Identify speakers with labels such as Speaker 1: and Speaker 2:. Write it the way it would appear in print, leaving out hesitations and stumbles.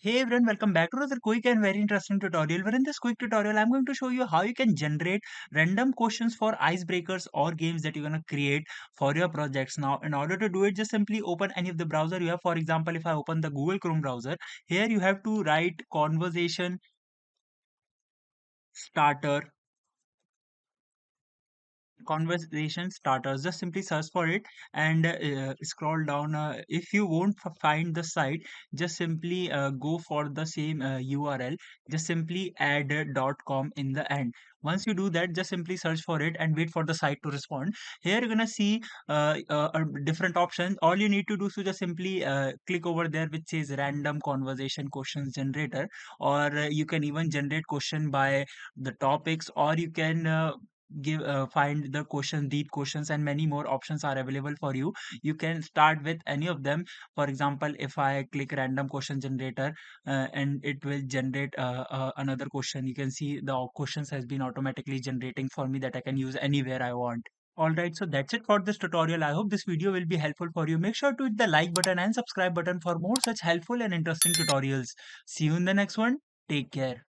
Speaker 1: Hey everyone, welcome back to another quick and very interesting tutorial. Where in this quick tutorial, I'm going to show you how you can generate random questions for icebreakers or games that you're going to create for your projects. Now, in order to do it, just simply open any of the browser you have. For example, if I open the Google Chrome browser, here you have to write starter conversation starters. Just simply search for it and scroll down. If you won't find the site, just simply go for the same url, just simply add .com in the end. Once you do that, just simply search for it and wait for the site to respond. Here you're gonna see a different options. All you need to do is to just simply click over there which says random conversation questions generator, or you can even generate question by the topics, or you can give find the question deep questions, and many more options are available for you. You can start with any of them. For example, if I click random question generator, and it will generate another question. You can see the questions has been automatically generating for me that I can use anywhere I want. Alright, so that's it for this tutorial. I hope this video will be helpful for you. Make sure to hit the like button and subscribe button for more such helpful and interesting tutorials. See you in the next one. Take care.